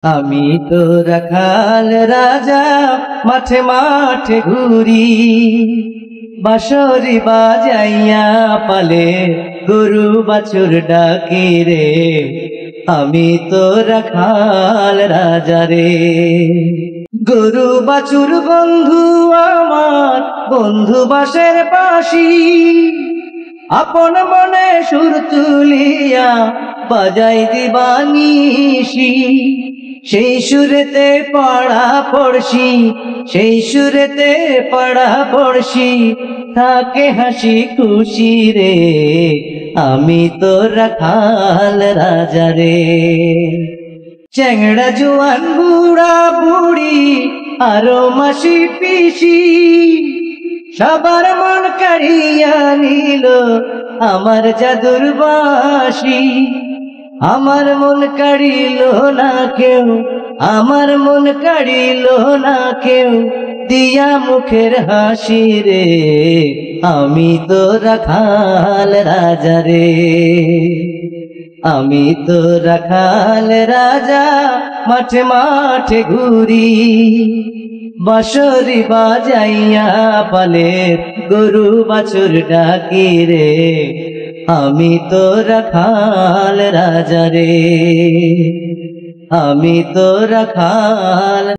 আমি তো রাখাল রাজা, মাঠে মাঠে ঘুরি, বাঁশরি বাজাইয়া পালে গরু বাছুর ডাকি রে। আমি তো রাখাল রাজা রে। গরু বাছুর বন্ধু আমার, বন্ধু বাঁশের বাঁশি, আপন মনে সুর তুলিয়া বাজাই দিবানিশি। সেই সুরেতে পাড়া পড়শি, সেই সুরেতে পাড়া পড়শি, থাকে হাসি খুশি রে। আমি তো রাখাল রাজা রে। চ্যাংড়া জোয়ান বুড়া বুড়ি আরো মাসি পিসি, সবার মন কাড়িয়া নিল আমার জাদুর বাঁশি। আমার মন কাড়িল না কেউ, আমার মন কাড়িল না কেউ, দিয়া মুখের হাসি রে। আমি তো রাখাল রাজা রে। আমি তো রাখাল রাজা, মাঠে মাঠে ঘুরি, বাঁশরি বাজাইয়া পালে গরু বাছুর ডাকি রে। আমি তো রাখাল রাজা রে। আমি তো রাখাল